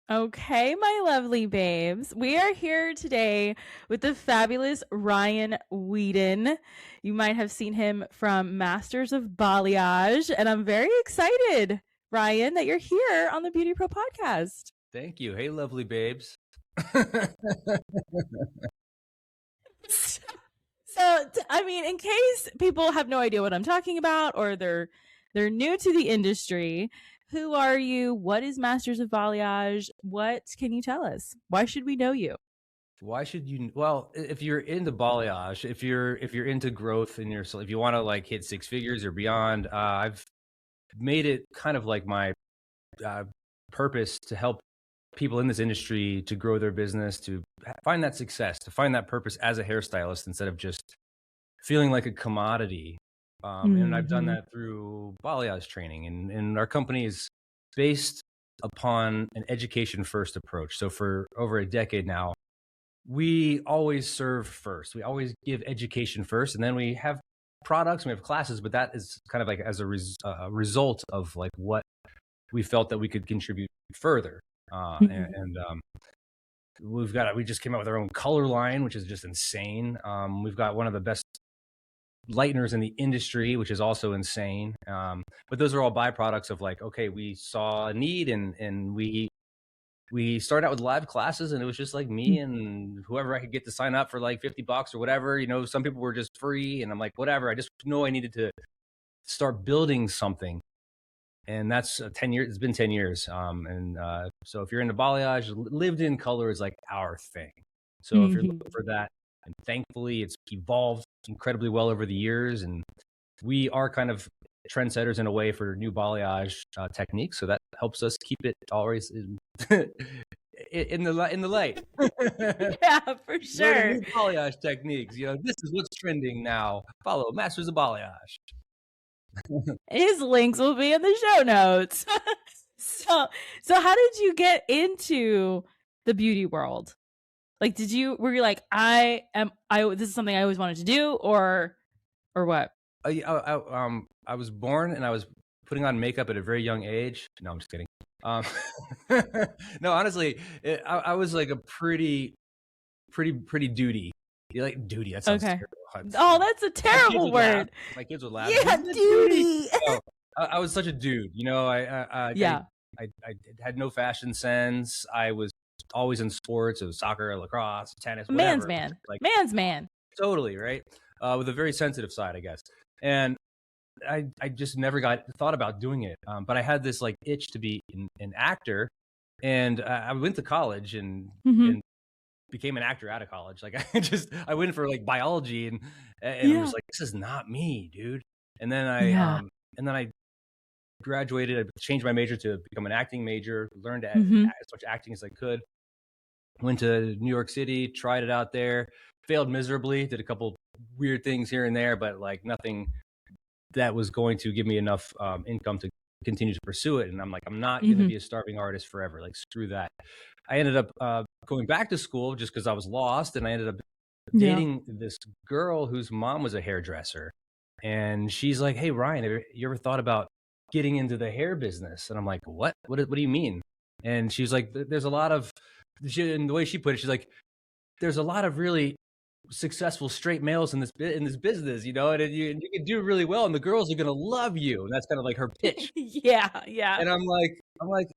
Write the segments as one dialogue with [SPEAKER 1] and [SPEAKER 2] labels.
[SPEAKER 1] Okay, my lovely babes. We are here today with the fabulous Ryan Weeden. You might have seen him from Masters of Balayage, and I'm very excited, Ryan, that you're here on the Beauty Pro podcast.
[SPEAKER 2] Thank you. Hey, lovely babes.
[SPEAKER 1] I mean, in case people have no idea what I'm talking about or they're new to the industry, who are you? What is Masters of Balayage? What can you tell us? Why should we know you?
[SPEAKER 2] Why should you? Well, if you're into balayage, if you're into growth in your, if you want to like hit six figures or beyond, I've made it kind of like my uh, purpose to help people in this industry to grow their business, to find that success, to find that purpose as a hairstylist instead of just feeling like a commodity. And I've done that through balayage training, and our company is based upon an education first approach. So for over a decade now, we always serve first. We always give education first, and then we have products, and we have classes, but that is kind of like as a result of like what we felt that we could contribute further. We just came out with our own color line, which is just insane. We've got one of the best lighteners in the industry, which is also insane. But those are all byproducts of like, okay, we saw a need, and we started out with live classes, and it was just like me and whoever I could get to sign up for like $50 or whatever. You know, some people were just free, and I'm like, whatever. I just know I needed to start building something. And that's 10 years. It's been 10 years. So if you're into balayage, lived in color is like our thing. So if you're looking for that, and thankfully it's evolved incredibly well over the years, and we are kind of trendsetters in a way for new balayage techniques. So that helps us keep it always in the light.
[SPEAKER 1] Yeah, for sure.
[SPEAKER 2] New balayage techniques. You know, this is what's trending now. Follow Masters of Balayage.
[SPEAKER 1] His links will be in the show notes. so how did you get into the beauty world? Like, were you like, this is something I always wanted to do, or what?
[SPEAKER 2] I was born and I was putting on makeup at a very young age. No, I'm just kidding. No, honestly, I was like a pretty duty. You like duty? That sounds terrible.
[SPEAKER 1] Oh, that's a terrible word.
[SPEAKER 2] My kids would laugh.
[SPEAKER 1] Yeah, duty.
[SPEAKER 2] Oh, I was such a dude. You know, I had no fashion sense. I was always in sports. It was soccer, lacrosse, tennis, whatever.
[SPEAKER 1] Man's man. Like, man's man.
[SPEAKER 2] Totally, right? With a very sensitive side, I guess. And I just never thought about doing it. But I had this like itch to be an actor. And I went to college and became an actor out of college. Like I went for like biology and I was like, this is not me, dude. And then I graduated. I changed my major to become an acting major, learned to as much acting as I could. Went to New York City, tried it out there, failed miserably, did a couple weird things here and there, but like nothing that was going to give me enough income to continue to pursue it. And I'm like, I'm not going to be a starving artist forever. Like, screw that. I ended up going back to school just because I was lost, and I ended up dating this girl whose mom was a hairdresser. And she's like, hey, Ryan, have you ever thought about getting into the hair business? And I'm like, what do you mean? And she's like, there's a lot of, and the way she put it, she's like, there's a lot of really successful straight males in this business, you know, and you can do really well, and the girls are gonna love you. And that's kind of like her pitch.
[SPEAKER 1] Yeah.
[SPEAKER 2] And I'm like,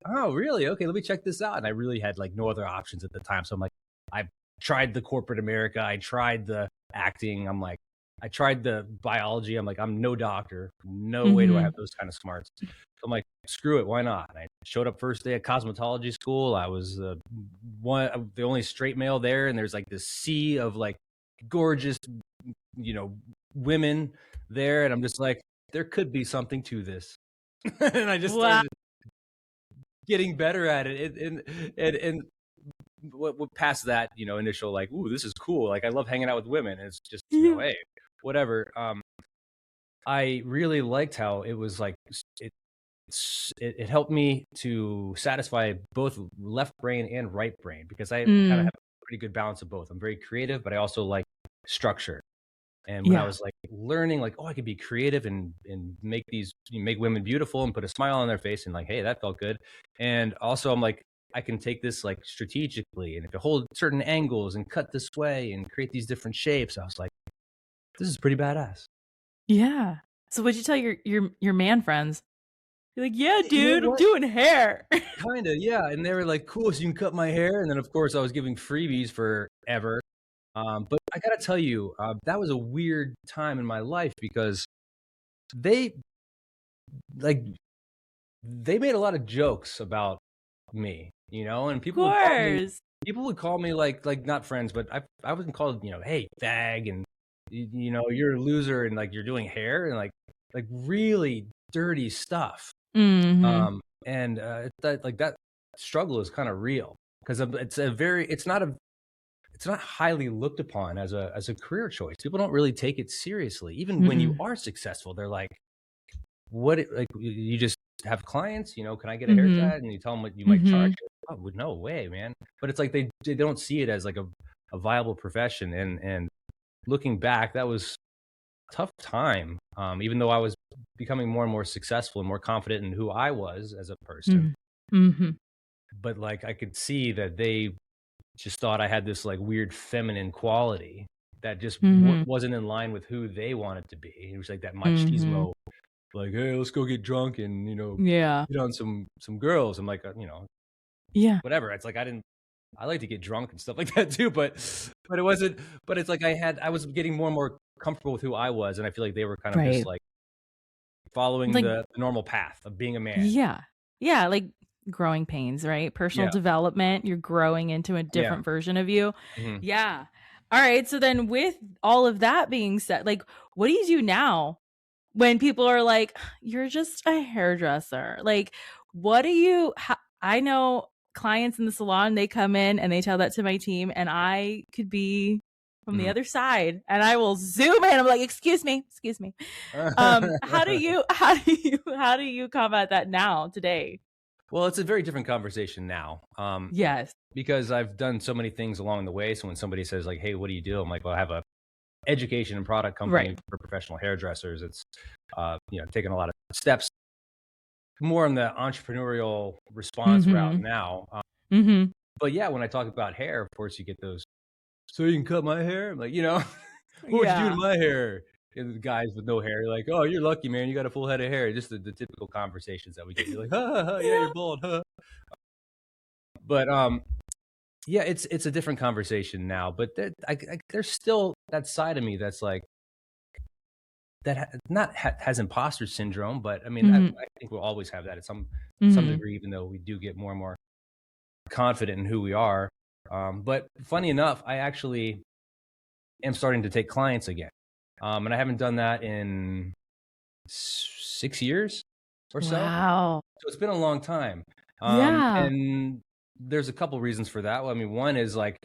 [SPEAKER 2] oh, really? Okay, let me check this out. And I really had like no other options at the time. So I'm like, I tried the corporate America. I tried the acting. I tried the biology. I'm like, I'm no doctor. No way do I have those kind of smarts. So I'm like, screw it. Why not? And I showed up first day at cosmetology school. I was the only straight male there. And there's like this sea of like gorgeous, you know, women there. And I'm just like, there could be something to this. And I just started getting better at it. And what past that, you know, initial like, ooh, this is cool. Like, I love hanging out with women. It's just, you know, hey, whatever. I really liked how it was like, it helped me to satisfy both left brain and right brain, because I kind of have a pretty good balance of both. I'm very creative, but I also like structure. And when I was like learning, like, oh, I could be creative and make women beautiful and put a smile on their face, and like, hey, that felt good. And also I'm like, I can take this like strategically, and if I hold certain angles and cut this way and create these different shapes, I was like, this is pretty badass.
[SPEAKER 1] Yeah. So what'd you tell your man friends? You're like, yeah,
[SPEAKER 2] You know
[SPEAKER 1] dude, I'm
[SPEAKER 2] what?
[SPEAKER 1] doing hair.
[SPEAKER 2] Kinda, yeah. And they were like, cool, so you can cut my hair. And then of course I was giving freebies forever. But I gotta tell you, that was a weird time in my life because they like they made a lot of jokes about me, and
[SPEAKER 1] Of course.
[SPEAKER 2] people would call me like not friends, but I wasn't called, hey, fag, and you're a loser, and like you're doing hair, and like really dirty stuff.
[SPEAKER 1] Mm-hmm.
[SPEAKER 2] And that struggle is kind of real because it's not highly looked upon as a career choice. People don't really take it seriously. Even when you are successful, they're like, like you just have clients, can I get a
[SPEAKER 1] Mm-hmm.
[SPEAKER 2] haircut? And you tell them what you might charge. Oh, no way, man. But it's like they don't see it as like a viable profession. And looking back, that was a tough time. Even though I was becoming more and more successful and more confident in who I was as a person.
[SPEAKER 1] Mm-hmm.
[SPEAKER 2] But like I could see that they just thought I had this like weird feminine quality that just wasn't in line with who they wanted to be. It was like that machismo, like, hey, let's go get drunk and
[SPEAKER 1] Yeah.
[SPEAKER 2] get on some girls. I'm like,
[SPEAKER 1] Yeah.
[SPEAKER 2] whatever. It's like I like to get drunk and stuff like that too, but it wasn't. But it's like I was getting more and more comfortable with who I was, and I feel like they were kind of just like following
[SPEAKER 1] like
[SPEAKER 2] the normal path of being a man.
[SPEAKER 1] Yeah. Yeah, like growing pains, right? Personal development, you're growing into a different version of you. Yeah. All right, so then with all of that being said, like what do you do now when people are like, you're just a hairdresser? Like what do you I know clients in the salon, they come in and they tell that to my team, and I could be from the other side and I will zoom in. I'm like, excuse me. How do you combat that now today?
[SPEAKER 2] Well, it's a very different conversation now.
[SPEAKER 1] Yes.
[SPEAKER 2] Because I've done so many things along the way. So when somebody says like, hey, what do you do? I'm like, well, I have a education and product company for professional hairdressers. It's, taking a lot of steps more on the entrepreneurial response route now. But yeah, when I talk about hair, of course you get those, so you can cut my hair? I'm like, what would you do to my hair? And the guys with no hair, like, oh, you're lucky, man. You got a full head of hair. Just the typical conversations that we get. You're like, yeah, you're bald, huh? But yeah, it's a different conversation now. But there's still that side of me that's like, that has imposter syndrome. But I mean, I think we'll always have that at some degree, even though we do get more and more confident in who we are. But funny enough, I actually am starting to take clients again. And I haven't done that in 6 years or so.
[SPEAKER 1] Wow.
[SPEAKER 2] So it's been a long time. And there's a couple reasons for that. Well, I mean, one is like,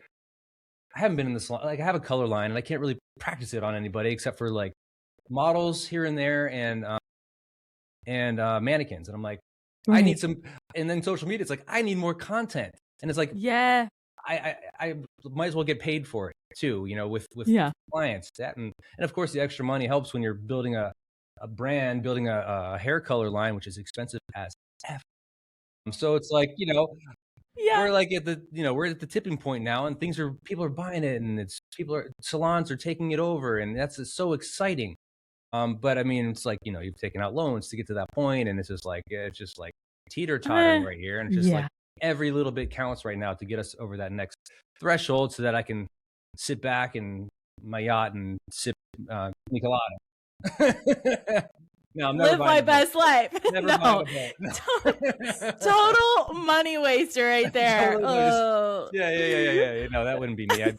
[SPEAKER 2] I haven't been in the salon. Like I have a color line and I can't really practice it on anybody except for like models here and there and mannequins. And I'm like, I need some, and then social media, it's like, I need more content. And it's like, I might as well get paid for it too, with clients. And of course the extra money helps when you're building a brand, building a hair color line, which is expensive as F. So it's like, we're like at the, we're at the tipping point now, and people are buying it, and salons are taking it over, and that's so exciting. But I mean, it's like, you've taken out loans to get to that point, and it's just like teeter-tottering right here. And it's just like every little bit counts right now to get us over that next threshold so that I can sit back in my yacht and sip Nicolada. No, I'm never
[SPEAKER 1] live my best life.
[SPEAKER 2] No.
[SPEAKER 1] Total money waster right there.
[SPEAKER 2] Yeah. No, that wouldn't be me.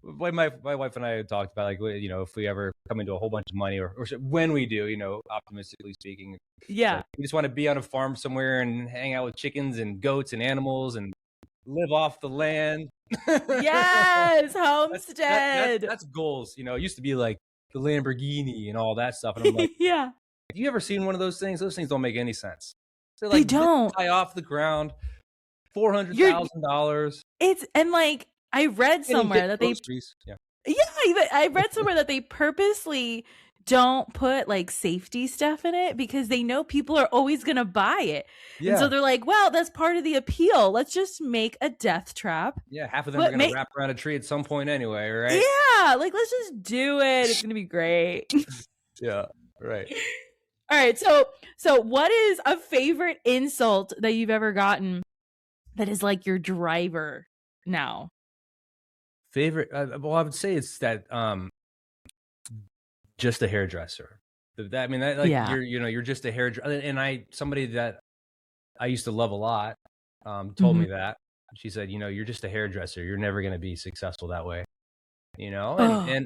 [SPEAKER 2] My wife and I had talked about, like, if we ever come into a whole bunch of money, or when we do, optimistically speaking, like, we just want to be on a farm somewhere and hang out with chickens and goats and animals and live off the land.
[SPEAKER 1] Yes, homestead.
[SPEAKER 2] That's goals. It used to be like the Lamborghini and all that stuff, and I'm like, have you ever seen one of those things? Those things don't make any sense. They're like,
[SPEAKER 1] they don't
[SPEAKER 2] fly off the ground, $400,000.
[SPEAKER 1] It's, and like, I read somewhere that I read somewhere that they purposely don't put like safety stuff in it because they know people are always going to buy it. And so
[SPEAKER 2] Yeah.
[SPEAKER 1] they're like, well, that's part of the appeal. Let's just make a death trap.
[SPEAKER 2] Yeah. Half of them are
[SPEAKER 1] But
[SPEAKER 2] going to wrap around a tree at some point anyway, right?
[SPEAKER 1] yeah, like let's just do it. It's going to be great.
[SPEAKER 2] Yeah. Right.
[SPEAKER 1] All right. So what is a favorite insult that you've ever gotten that is like your driver now?
[SPEAKER 2] Favorite? Well, I would say it's that just a hairdresser. That, I mean, that, like you're just a hairdresser. And somebody that I used to love a lot told me that. She said, you're just a hairdresser. You're never going to be successful that way. And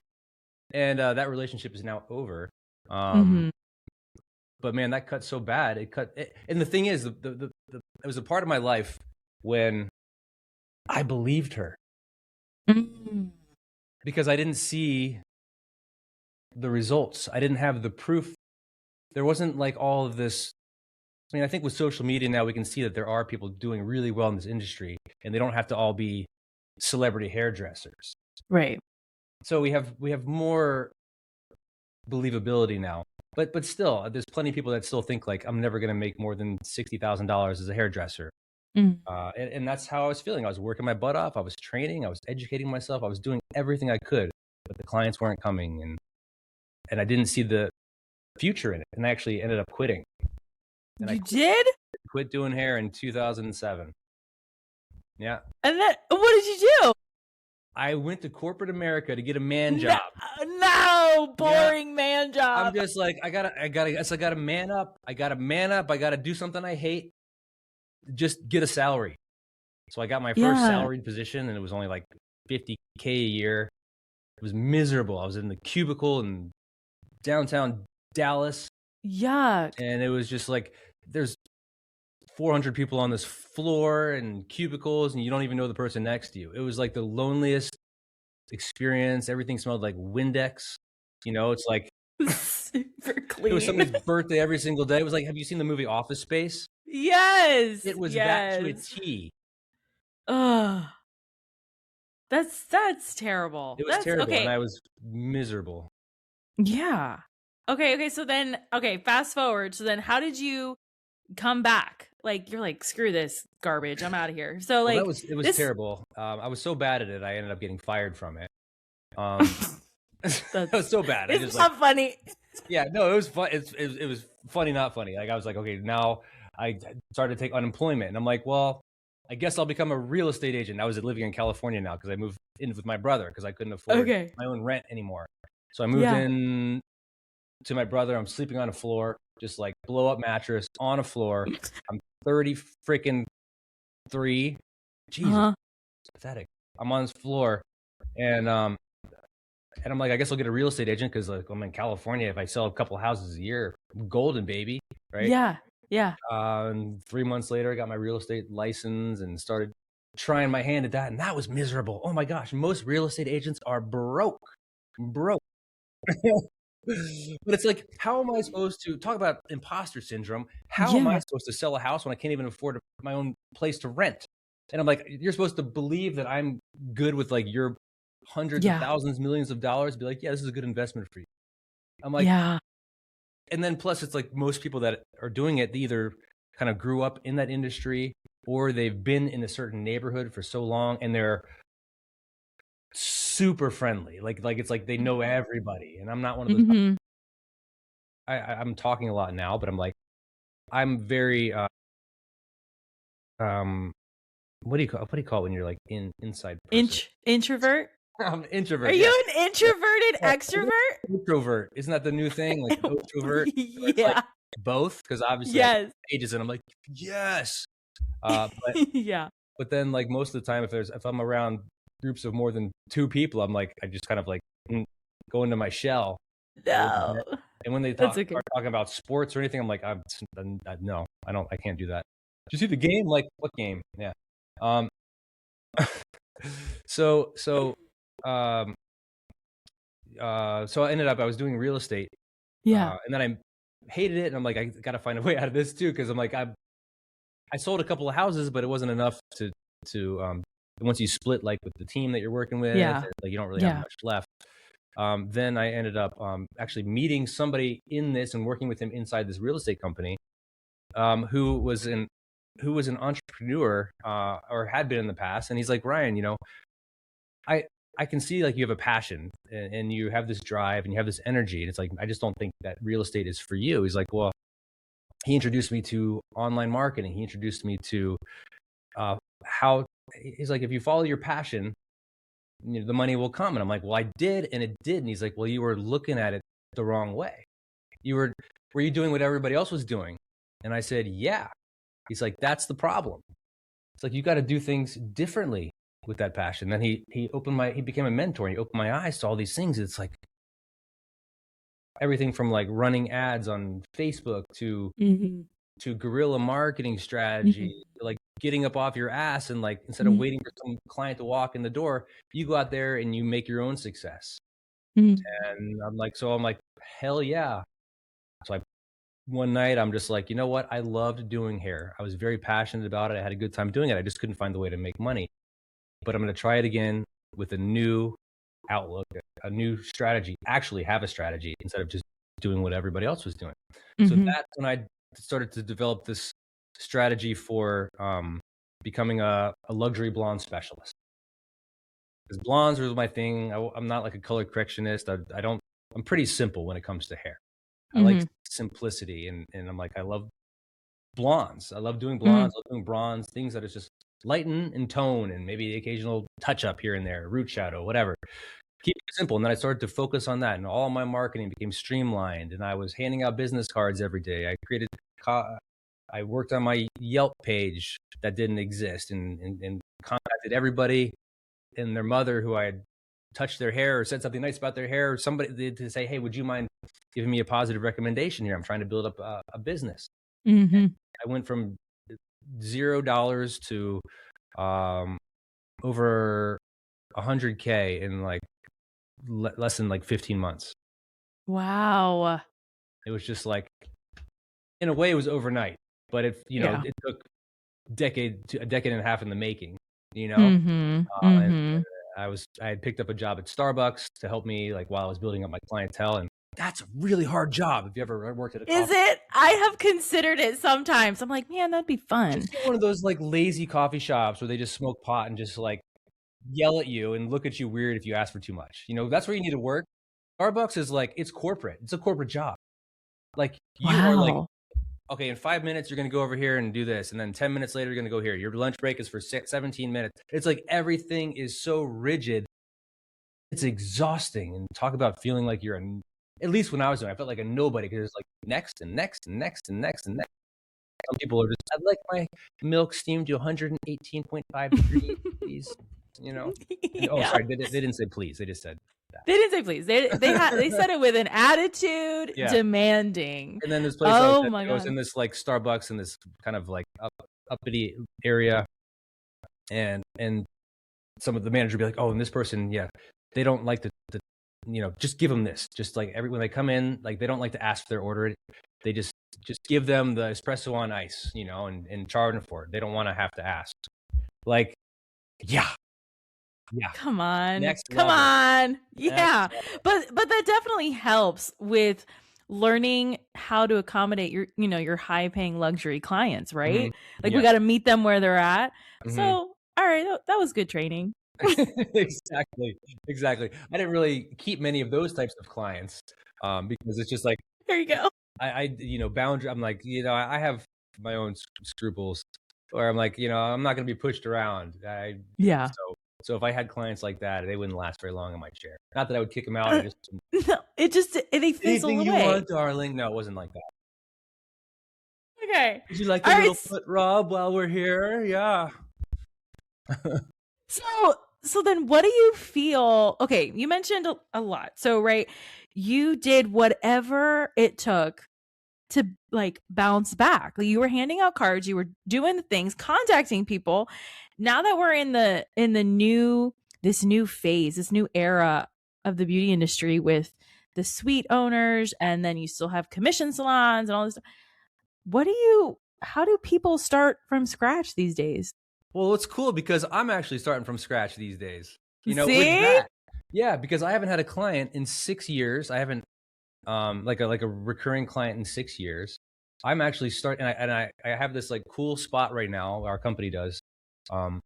[SPEAKER 2] that relationship is now over. But man, that cut so bad. And the thing is, it was a part of my life when I believed her because I didn't see the results. I didn't have the proof. There wasn't like all of this. I mean, I think with social media now we can see that there are people doing really well in this industry, and they don't have to all be celebrity hairdressers.
[SPEAKER 1] Right.
[SPEAKER 2] So we have more believability now. But still, there's plenty of people that still think like I'm never going to make more than $60,000 as a hairdresser. And that's how I was feeling. I was working my butt off. I was training. I was educating myself. I was doing everything I could, but the clients weren't coming, and I didn't see the future in it. And I actually ended up quitting. And
[SPEAKER 1] you did?
[SPEAKER 2] Quit doing hair in 2007. Yeah.
[SPEAKER 1] And then what did you do?
[SPEAKER 2] I went to corporate America to get a man job.
[SPEAKER 1] No, boring man job.
[SPEAKER 2] I'm just like, I gotta man up. I gotta do something I hate. Just get a salary. So I got my first salaried position, and it was only like $50K a year. It was miserable. I was in the cubicle in downtown Dallas.
[SPEAKER 1] Yuck.
[SPEAKER 2] And it was just like, there's 400 people on this floor and cubicles, and you don't even know the person next to you. It was like the loneliest experience. Everything smelled like Windex. It's like
[SPEAKER 1] super clean.
[SPEAKER 2] It was somebody's birthday every single day. It was like, have you seen the movie Office Space?
[SPEAKER 1] Yes.
[SPEAKER 2] It was that to a T.
[SPEAKER 1] Ugh. That's terrible.
[SPEAKER 2] It was terrible, and I was miserable.
[SPEAKER 1] Yeah. Okay. So then, fast forward. So then how did you come back? Like, you're like, screw this garbage. I'm out of here. So like,
[SPEAKER 2] it was terrible. I was so bad at it. I ended up getting fired from it. That was so bad.
[SPEAKER 1] It's not funny.
[SPEAKER 2] Yeah, no, it was fun. It was funny, not funny. Like, I was like, okay, now I started to take unemployment, and I'm like, well, I guess I'll become a real estate agent. I was living in California now because I moved in with my brother because I couldn't afford my own rent anymore. So I moved in to my brother. I'm sleeping on a floor, just like blow up mattress on a floor. I'm 30 freaking 3. Jesus, it's pathetic. I'm on this floor, and I'm like, I guess I'll get a real estate agent because like I'm in California. If I sell a couple houses a year, I'm golden, baby, right?
[SPEAKER 1] Yeah.
[SPEAKER 2] And 3 months later, I got my real estate license and started trying my hand at that, and that was miserable. Oh my gosh, most real estate agents are broke. But it's like, how am I supposed to talk about imposter syndrome? How am I supposed to sell a house when I can't even afford my own place to rent? And I'm like, you're supposed to believe that I'm good with like your hundreds of thousands, millions of dollars. Be like, yeah, this is a good investment for you. I'm like, and then plus it's like most people that are doing it, they either kind of grew up in that industry or they've been in a certain neighborhood for so long and they're super friendly. Like it's like they know everybody. And I'm not one of those. I'm talking a lot now, but I'm like, I'm very, what do you call it when you're like inside person?
[SPEAKER 1] Introvert?
[SPEAKER 2] I'm an introvert.
[SPEAKER 1] Are you an introverted extrovert?
[SPEAKER 2] Introvert. Isn't that the new thing? Like introvert?
[SPEAKER 1] Yeah.
[SPEAKER 2] Like both, because obviously ages, and I'm like, yes. But But then like most of the time, if I'm around groups of more than 2 people, I'm like, I just kind of like go into my shell.
[SPEAKER 1] No.
[SPEAKER 2] And when they start talking about sports or anything, I'm like, no, I can't do that. Did you see the game? Like, what game? Yeah. So I ended up, I was doing real estate. And then I hated it. And I'm like, I got to find a way out of this too. Cause I'm like, I sold a couple of houses, but it wasn't enough to once you split like with the team that you're working with, like you don't really have much left. Then I ended up actually meeting somebody in this and working with him inside this real estate company, who was an entrepreneur, or had been in the past. And he's like, Ryan, I I can see like you have a passion, and you have this drive and you have this energy. And it's like, I just don't think that real estate is for you. He's like, well, he introduced me to online marketing. He introduced me to how he's like, if you follow your passion, the money will come. And I'm like, well, I did, and it did. And he's like, well, you were looking at it the wrong way. Were you doing what everybody else was doing? And I said, yeah. He's like, that's the problem. It's like, you got to do things differently with that passion. Then he became a mentor. And he opened my eyes to all these things. It's like everything from like running ads on Facebook to guerrilla marketing strategy, like getting up off your ass and like, instead of waiting for some client to walk in the door, you go out there and you make your own success. And I'm like, hell yeah. So one night I'm just like, you know what? I loved doing hair. I was very passionate about it. I had a good time doing it. I just couldn't find the way to make money. But I'm going to try it again with a new outlook, a new strategy, actually have a strategy instead of just doing what everybody else was doing. So that's when I started to develop this strategy for becoming a luxury blonde specialist. Because blondes are my thing. I'm not like a color correctionist. I'm pretty simple when it comes to hair. I like simplicity, and I'm like, I love blondes. I love doing blondes. I love doing bronze, things that is just lighten and tone, and maybe the occasional touch up here and there, root shadow, whatever. Keep it simple. And then I started to focus on that, and all my marketing became streamlined, and I was handing out business cards every day. I worked on my Yelp page that didn't exist, and contacted everybody and their mother who I had touched their hair or said something nice about their hair, or somebody to say, hey, would you mind giving me a positive recommendation here? I'm trying to build up a business. I went from $0 to over 100K in like less than like 15 months.
[SPEAKER 1] Wow.
[SPEAKER 2] It was just like, in a way it was overnight, but it took a decade and a half in the making, And I had picked up a job at Starbucks to help me like while I was building up my clientele, and that's a really hard job. If you ever worked at a coffee
[SPEAKER 1] Is it? I have considered it sometimes. I'm like, man, that'd be fun.
[SPEAKER 2] Just one of those like lazy coffee shops where they just smoke pot and just like yell at you and look at you weird if you ask for too much. That's where you need to work. Starbucks is like, it's corporate. It's a corporate job. Like you are like, okay, in 5 minutes, you're going to go over here and do this. And then 10 minutes later, you're going to go here. Your lunch break is for 17 minutes. It's like everything is so rigid. It's exhausting. And talk about feeling like you're at least when I was doing it, I felt like a nobody, because it's like next and next and next and next and next. Some people are just, I'd like my milk steamed to 118.5 degrees, please. Sorry, they didn't say please. They just said that.
[SPEAKER 1] They didn't say please. They said it with an attitude, demanding.
[SPEAKER 2] And then this place, I was in this like Starbucks in this kind of like uppity area, and some of the manager would be like, oh, and this person, they don't like the just give them this. Just like when they come in, like they don't like to ask for their order. They just give them the espresso on ice, and charge them for it. They don't want to have to ask. Like, yeah.
[SPEAKER 1] Come on. Come on. Yeah. But that definitely helps with learning how to accommodate your high paying luxury clients, right? Like we got to meet them where they're at. So, all right, that was good training.
[SPEAKER 2] Exactly. I didn't really keep many of those types of clients, because it's just like,
[SPEAKER 1] there you go.
[SPEAKER 2] Boundary. I'm like, I have my own scruples, or I'm like, I'm not going to be pushed around. So if I had clients like that, they wouldn't last very long in my chair. Not that I would kick them out.
[SPEAKER 1] They fizzle
[SPEAKER 2] anything you
[SPEAKER 1] away.
[SPEAKER 2] want, darling. No, it wasn't like that.
[SPEAKER 1] Okay.
[SPEAKER 2] Would you like a little foot rub while we're here? Yeah.
[SPEAKER 1] So then what do you feel? Okay, you mentioned a lot. So, right, you did whatever it took to like bounce back. Like, you were handing out cards, you were doing the things, contacting people. Now that we're in this new phase, this new era of the beauty industry with the suite owners, and then you still have commission salons and all this stuff. How do people start from scratch these days?
[SPEAKER 2] Well, it's cool because I'm actually starting from scratch these days.
[SPEAKER 1] See?
[SPEAKER 2] With that. Yeah, because I haven't had a client in 6 years. I haven't like a recurring client in 6 years. I'm actually starting, and I have this like cool spot right now. Our company does, um,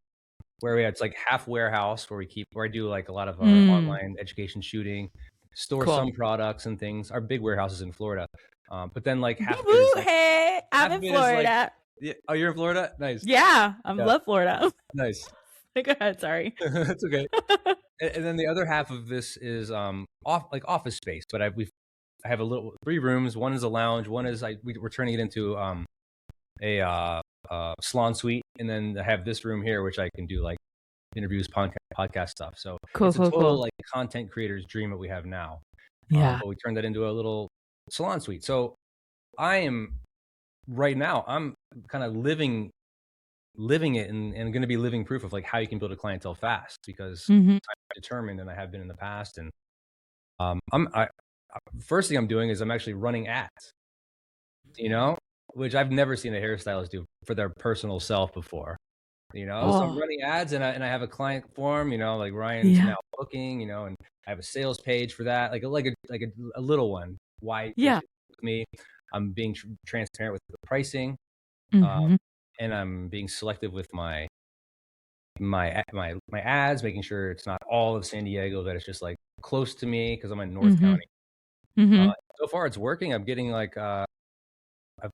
[SPEAKER 2] where it's like half warehouse where I do like a lot of our online education shooting, store
[SPEAKER 1] Cool.
[SPEAKER 2] some products and things. Our big warehouse is in Florida, but then like half of it is
[SPEAKER 1] Woo-hoo,
[SPEAKER 2] like
[SPEAKER 1] hey, I'm
[SPEAKER 2] half
[SPEAKER 1] in
[SPEAKER 2] of it is like
[SPEAKER 1] Florida.
[SPEAKER 2] yeah. Oh, you're in Florida? Nice.
[SPEAKER 1] Yeah, I
[SPEAKER 2] Yeah,
[SPEAKER 1] love Florida.
[SPEAKER 2] nice.
[SPEAKER 1] Go ahead, sorry.
[SPEAKER 2] That's okay. And then the other half of this is office space, but I have a little 3 rooms. One is a lounge. One is we're turning it into a salon suite, and then I have this room here, which I can do like interviews, podcast stuff. So
[SPEAKER 1] Cool,
[SPEAKER 2] it's a
[SPEAKER 1] cool,
[SPEAKER 2] total
[SPEAKER 1] cool.
[SPEAKER 2] like content creator's dream that we have now.
[SPEAKER 1] Yeah.
[SPEAKER 2] But we turned that into a little salon suite. So I am right now. I'm kind of living it and going to be living proof of like how you can build a clientele fast because I'm determined and I have been in the past. And first thing I'm doing is I'm actually running ads, which I've never seen a hairstylist do for their personal self before. So I'm running ads and I have a client form, like Ryan's now booking, and I have a sales page for that, like a little one. Why they should book with me? I'm being transparent with the pricing, and I'm being selective with my ads, making sure it's not all of San Diego, that it's just like close to me because I'm in North County. So far, it's working. I'm getting like I've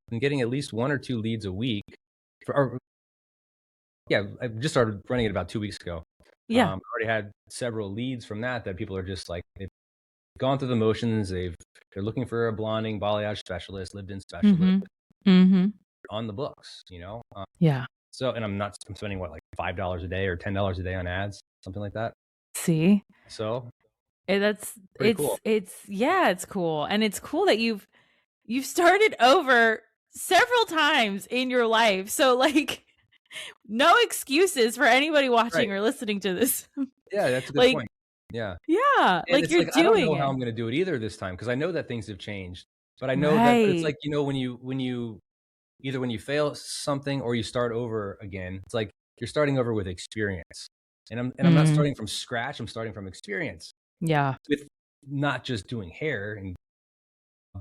[SPEAKER 2] been getting at least 1 or 2 leads a week. I just started running it about 2 weeks ago.
[SPEAKER 1] Yeah.
[SPEAKER 2] Already had several leads from that people are just like, they've gone through the motions. They're looking for a blonding balayage specialist, lived-in specialist on the books,
[SPEAKER 1] Yeah.
[SPEAKER 2] So, and I'm spending what, like $5 a day or $10 a day on ads, something like that.
[SPEAKER 1] See?
[SPEAKER 2] So
[SPEAKER 1] It's
[SPEAKER 2] cool.
[SPEAKER 1] it's cool. And it's cool that you've started over several times in your life. So like no excuses for anybody watching or listening to this.
[SPEAKER 2] Yeah, that's a good
[SPEAKER 1] like,
[SPEAKER 2] point. Yeah.
[SPEAKER 1] Yeah.
[SPEAKER 2] And
[SPEAKER 1] Like
[SPEAKER 2] it's
[SPEAKER 1] you're
[SPEAKER 2] like, I don't
[SPEAKER 1] doing
[SPEAKER 2] know how
[SPEAKER 1] it.
[SPEAKER 2] I'm going to do it either this time, because I know that things have changed. But I know that, but it's like, when you either when you fail something or you start over again, it's like you're starting over with experience. And I'm not starting from scratch. I'm starting from experience.
[SPEAKER 1] Yeah.
[SPEAKER 2] With not just doing hair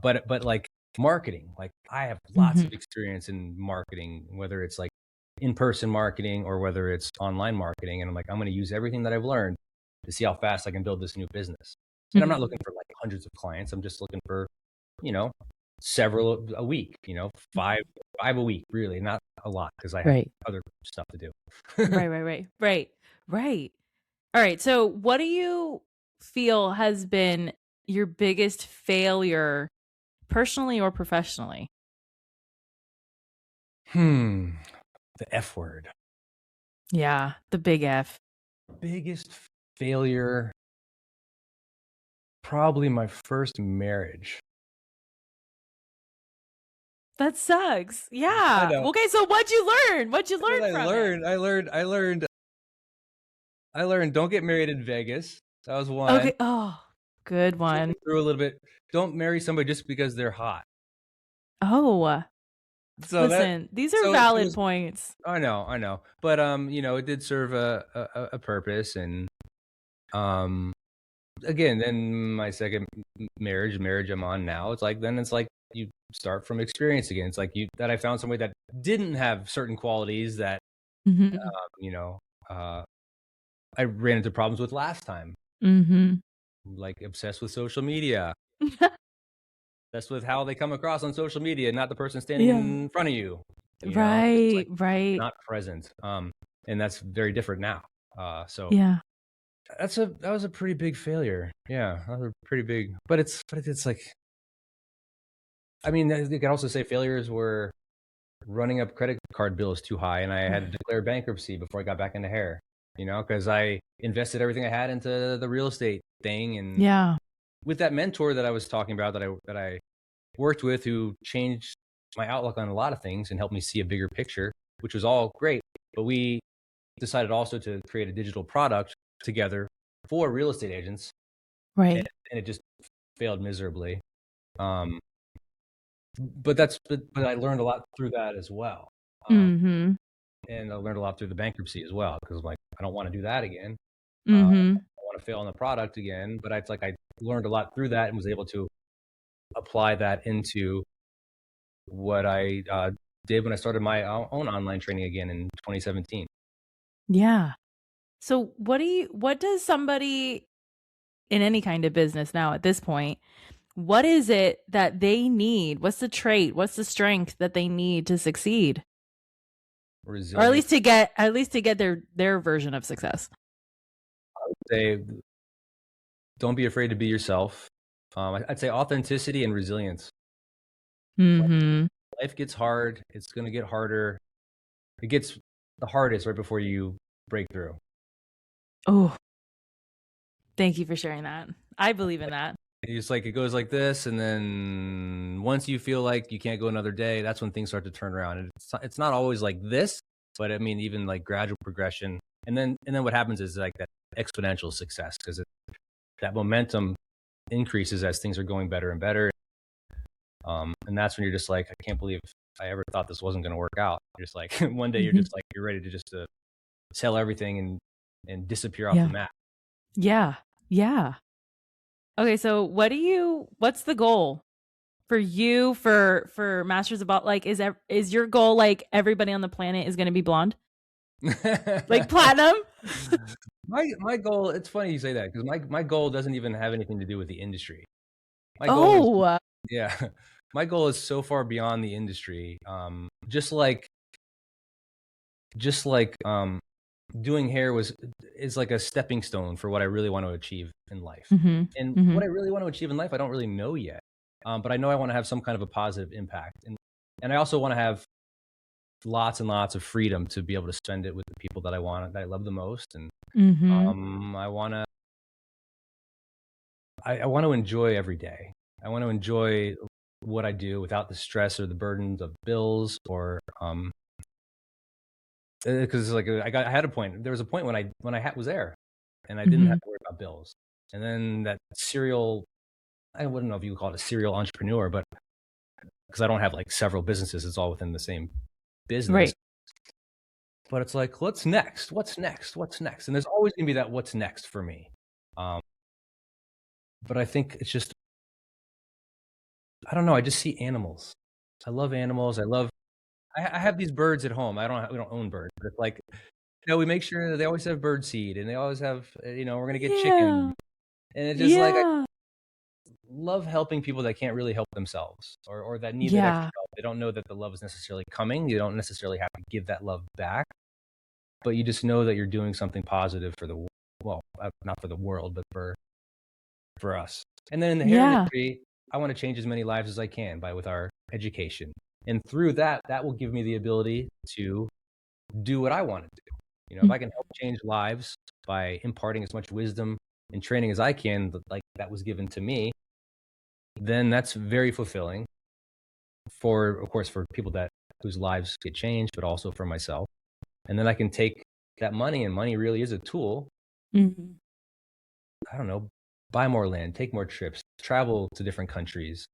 [SPEAKER 2] but like marketing. Like I have lots of experience in marketing, whether it's like in-person marketing or whether it's online marketing. And I'm like, I'm going to use everything that I've learned to see how fast I can build this new business. And I'm not looking for like hundreds of clients. I'm just looking for, several a week, 5 a week, really, not a lot, because I have other stuff to do.
[SPEAKER 1] Right. All right. So what do you feel has been your biggest failure personally or professionally?
[SPEAKER 2] The F word.
[SPEAKER 1] Yeah, the big F.
[SPEAKER 2] Biggest failure, probably my first marriage.
[SPEAKER 1] That sucks. Yeah. Okay, so what'd you learn? What'd you learn from it?
[SPEAKER 2] I learned don't get married in Vegas. That was one.
[SPEAKER 1] Okay. Oh, good one.
[SPEAKER 2] Through a little bit. Don't marry somebody just because they're hot.
[SPEAKER 1] Oh.
[SPEAKER 2] So
[SPEAKER 1] listen, these are valid points.
[SPEAKER 2] I know. But it did serve a purpose. And again, then my second marriage I'm on now, it's like you start from experience again. It's like that I found somebody that didn't have certain qualities that I ran into problems with last time. Like obsessed with social media. Obsessed with how they come across on social media, not the person standing in front of you.
[SPEAKER 1] Right.
[SPEAKER 2] Not present. And that's very different now. So
[SPEAKER 1] yeah.
[SPEAKER 2] that was a pretty big failure. Yeah, that was a pretty big. But it's like, I mean, you could also say failures were running up credit card bills too high, and I had to declare bankruptcy before I got back into hair. Because I invested everything I had into the real estate thing, and with that mentor that I was talking about, that I worked with, who changed my outlook on a lot of things and helped me see a bigger picture, which was all great. But we decided also to create a digital product together for real estate agents,
[SPEAKER 1] right?
[SPEAKER 2] And it just failed miserably. But I learned a lot through that as well. And I learned a lot through the bankruptcy as well, because I'm like, I don't want to do that again. I want want to fail on the product again. But it's like I learned a lot through that and was able to apply that into what I did when I started my own online training again in 2017.
[SPEAKER 1] Yeah. So what does somebody in any kind of business now at this point, what is it that they need? What's the trait? What's the strength that they need to succeed?
[SPEAKER 2] Resilience.
[SPEAKER 1] Or at least to get their version of success.
[SPEAKER 2] I would say don't be afraid to be yourself. I'd say authenticity and resilience.
[SPEAKER 1] Mm-hmm.
[SPEAKER 2] Life gets hard. It's going to get harder. It gets the hardest right before you break through.
[SPEAKER 1] Oh, thank you for sharing that. I believe in that.
[SPEAKER 2] It's like it goes like this, and then once you feel like you can't go another day, that's when things start to turn around. And it's not always like this, but I mean, even like gradual progression. And then what happens is like that exponential success, because that momentum increases as things are going better and better. And that's when you're just like, I can't believe I ever thought this wasn't going to work out. You're just like, one day you're just like, you're ready to just sell everything and disappear off the map.
[SPEAKER 1] Yeah. Yeah. Okay. So what's the goal for you for Masters of like, is your goal like everybody on the planet is going to be blonde? Like platinum?
[SPEAKER 2] My goal, it's funny you say that, because my goal doesn't even have anything to do with the industry. My goal is so far beyond the industry. Just like doing hair is like a stepping stone for what I really want to achieve in life.
[SPEAKER 1] Mm-hmm.
[SPEAKER 2] And what I really want to achieve in life, I don't really know yet. But I know I want to have some kind of a positive impact. And I also want to have lots and lots of freedom to be able to spend it with the people that I love the most. And I want to enjoy every day. I want to enjoy what I do without the stress or the burdens of bills, or because like I had a point. There was a point when I was there, and I didn't have to worry about bills. And then that serial, I wouldn't know if you would call it a serial entrepreneur, but because I don't have like several businesses, it's all within the same business.
[SPEAKER 1] Right.
[SPEAKER 2] But it's like, what's next? What's next? What's next? And there's always going to be that what's next for me. But I think it's just, I don't know. I just see animals. I love animals. I have these birds at home. We don't own birds, but it's like, we make sure that they always have bird seed, and they always have, we're going to get chicken. And it's just like, I love helping people that can't really help themselves, or that need that extra help. They don't know that the love is necessarily coming. You don't necessarily have to give that love back, but you just know that you're doing something positive for not for the world, but for us. And then in the hair industry, I want to change as many lives as I can with our education. And through that will give me the ability to do what I want to do. If I can help change lives by imparting as much wisdom and training as I can, like that was given to me, then that's very fulfilling of course, for people whose lives get changed, but also for myself. And then I can take that money, and money really is a tool. I don't know, buy more land, take more trips, travel to different countries,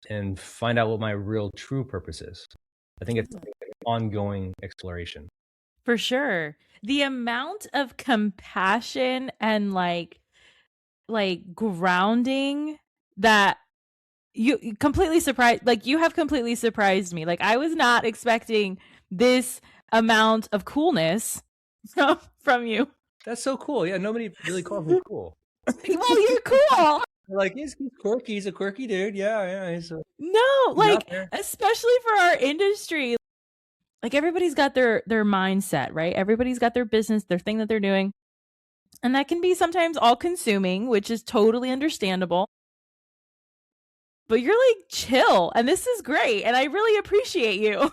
[SPEAKER 2] and find out what my real true purpose is. I think it's an ongoing exploration.
[SPEAKER 1] For sure. The amount of compassion and like grounding that you completely surprised, like you have completely surprised me. Like I was not expecting this amount of coolness from you.
[SPEAKER 2] That's so cool. Yeah, nobody really calls me cool.
[SPEAKER 1] Well, you're cool.
[SPEAKER 2] Like he's quirky. He's a quirky dude. Yeah.
[SPEAKER 1] Especially for our industry. Like everybody's got their mindset, right? Everybody's got their business, their thing that they're doing. And that can be sometimes all consuming, which is totally understandable. But you're like chill, and this is great, and I really appreciate you.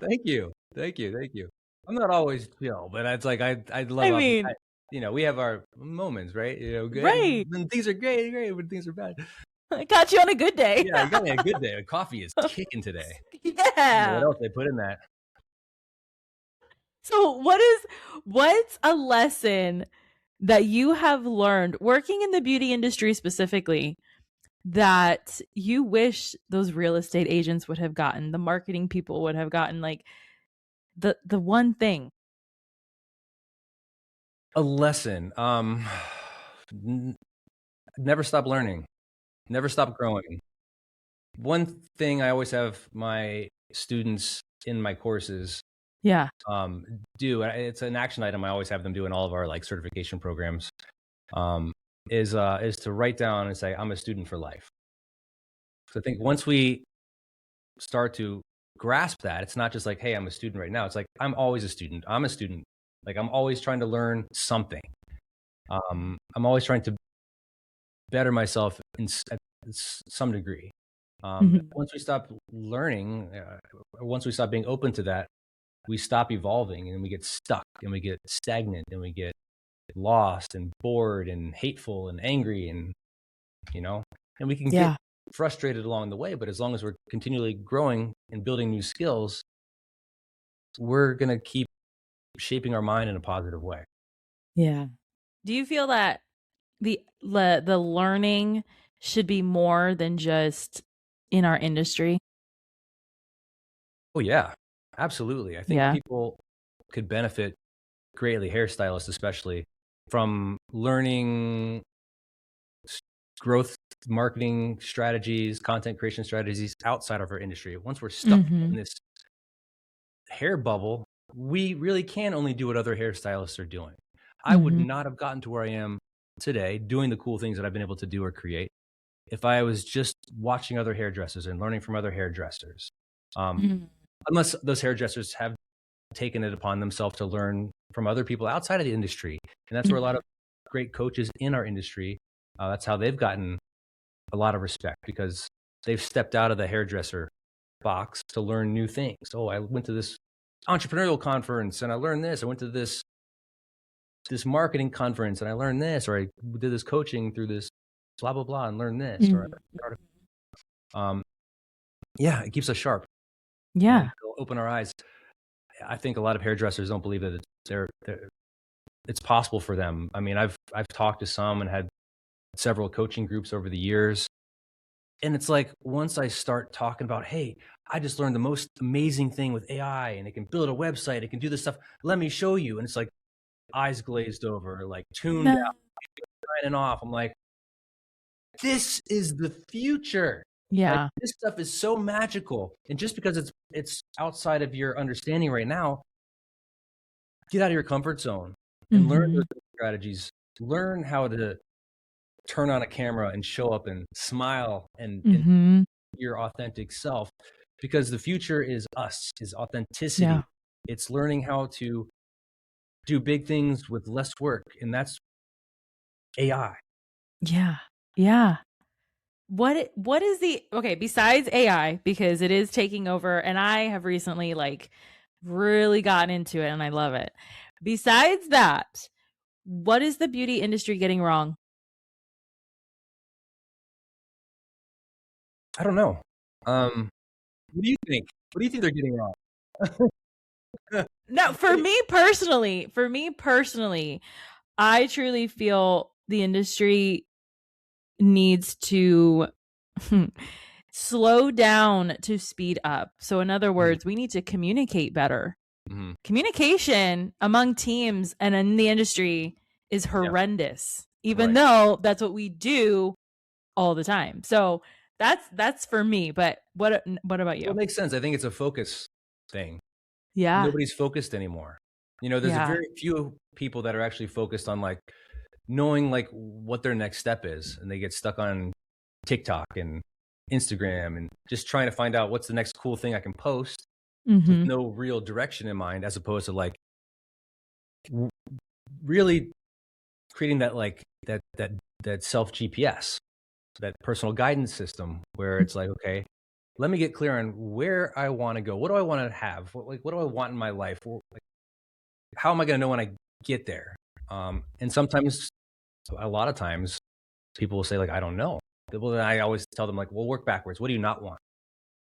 [SPEAKER 2] Thank you. I'm not always chill, but it's like I love. I mean, we have our moments, right? Good.
[SPEAKER 1] Right.
[SPEAKER 2] When things are great. When things are bad.
[SPEAKER 1] I got you on a good day.
[SPEAKER 2] Yeah, you got me on a good day. Coffee is kicking today.
[SPEAKER 1] Yeah.
[SPEAKER 2] What else they put in that?
[SPEAKER 1] So what's a lesson that you have learned working in the beauty industry specifically that you wish those real estate agents would have gotten, the marketing people would have gotten, like the one thing?
[SPEAKER 2] A lesson. Never stop learning, never stop growing. One thing I always have my students in my courses
[SPEAKER 1] Yeah.
[SPEAKER 2] do, it's an action item I always have them do in all of our like certification programs, um, is to write down and say, I'm a student for life. So I think once we start to grasp that, it's not just like, hey, I'm a student right now. It's like, I'm always a student. I'm a student. Like, I'm always trying to learn something. I'm always trying to better myself at some degree. Once we stop learning, once we stop being open to that, we stop evolving and we get stuck and we get stagnant and we get lost and bored and hateful and angry and, and we can get
[SPEAKER 1] Yeah.
[SPEAKER 2] frustrated along the way. But as long as we're continually growing and building new skills, we're going to keep shaping our mind in a positive way.
[SPEAKER 1] Yeah. Do you feel that the learning should be more than just in our industry?
[SPEAKER 2] Oh yeah, absolutely. I think
[SPEAKER 1] Yeah.
[SPEAKER 2] people could benefit greatly, hairstylists especially, from learning growth marketing strategies, content creation strategies outside of our industry. Once we're stuck in this hair bubble, we really can only do what other hairstylists are doing. I would not have gotten to where I am today doing the cool things that I've been able to do or create if I was just watching other hairdressers and learning from other hairdressers. Unless those hairdressers have taken it upon themselves to learn from other people outside of the industry. And that's where a lot of great coaches in our industry, that's how they've gotten a lot of respect, because they've stepped out of the hairdresser box to learn new things. Oh, I went to this entrepreneurial conference and I learned this. I went to this marketing conference and I learned this, or I did this coaching through this blah, blah, blah, and learned this. Or yeah, it keeps us sharp.
[SPEAKER 1] Yeah.
[SPEAKER 2] It'll open our eyes. I think a lot of hairdressers don't believe that it's possible for them. I mean, I've talked to some and had several coaching groups over the years. And it's like, once I start talking about, hey, I just learned the most amazing thing with AI and it can build a website, it can do this stuff. Let me show you. And it's like eyes glazed over, like tuned out, signing off. I'm like, this is the future. Like,
[SPEAKER 1] Yeah.
[SPEAKER 2] this stuff is so magical. And just because it's outside of your understanding right now, get out of your comfort zone and learn those strategies. Learn how to turn on a camera and show up and smile and your authentic self, because the future is us, is authenticity.
[SPEAKER 1] Yeah.
[SPEAKER 2] It's learning how to do big things with less work, and that's AI.
[SPEAKER 1] Yeah. Yeah. What is besides AI, because it is taking over and I have recently like really gotten into it and I love it. Besides that, what is the beauty industry getting wrong?
[SPEAKER 2] I don't know. What do you think? What do you think they're getting wrong?
[SPEAKER 1] No, for me personally, I truly feel the industry needs to slow down to speed up. So in other words, we need to communicate better. Communication among teams and in the industry is horrendous, even though that's what we do all the time. So that's for me. But what about you?
[SPEAKER 2] Well, it makes sense. I think it's a focus thing.
[SPEAKER 1] Yeah.
[SPEAKER 2] Nobody's focused anymore. There's a very few people that are actually focused on like knowing like what their next step is, and they get stuck on TikTok and Instagram and just trying to find out what's the next cool thing I can post with no real direction in mind, as opposed to like really creating that like that self GPS, that personal guidance system, where it's like, okay, let me get clear on where I want to go. What do I want to have? What do I want in my life? Like, how am I going to know when I get there? And sometimes, a lot of times, people will say like, I don't know. Well, then I always tell them like, well, work backwards. What do you not want?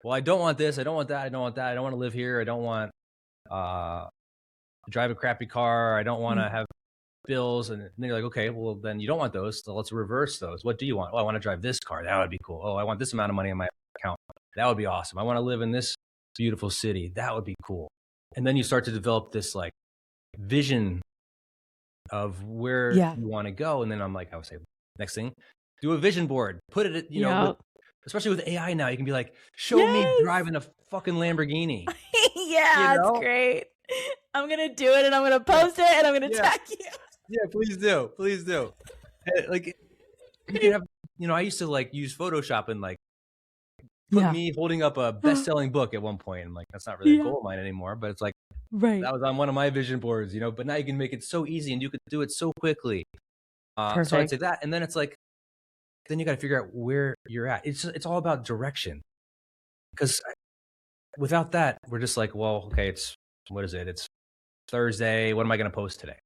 [SPEAKER 2] Well, I don't want this. I don't want that. I don't want that. I don't want to live here. I don't want drive a crappy car. I don't want to have bills. And then you're like, okay, well, then you don't want those. So let's reverse those. What do you want? Oh, I want to drive this car. That would be cool. Oh, I want this amount of money in my account. That would be awesome. I want to live in this beautiful city. That would be cool. And then you start to develop this like vision of where
[SPEAKER 1] Yeah.
[SPEAKER 2] you want to go. And then I would say, next thing, do a vision board, put it,
[SPEAKER 1] Yeah.
[SPEAKER 2] especially with AI now, you can be like, show me
[SPEAKER 1] Yes.
[SPEAKER 2] driving a fucking Lamborghini,
[SPEAKER 1] Yeah, it's
[SPEAKER 2] know?
[SPEAKER 1] great. I'm gonna do it and I'm gonna
[SPEAKER 2] Yeah.
[SPEAKER 1] post it and I'm gonna
[SPEAKER 2] Yeah.
[SPEAKER 1] tag you.
[SPEAKER 2] Yeah. Please do. Please do. Like you can have, I used to like use Photoshop and like put
[SPEAKER 1] Yeah.
[SPEAKER 2] me holding up a best-selling book at one point. And like, that's not really a
[SPEAKER 1] Yeah.
[SPEAKER 2] goal of mine anymore, but it's like,
[SPEAKER 1] Right.
[SPEAKER 2] that was on one of my vision boards, but now you can make it so easy and you could do it so quickly. So I'd say
[SPEAKER 1] Perfect.
[SPEAKER 2] that. And then it's like, then you got to figure out where you're at. It's all about direction. Because without that, we're just like, well, okay, what is it? It's Thursday. What am I going to post today?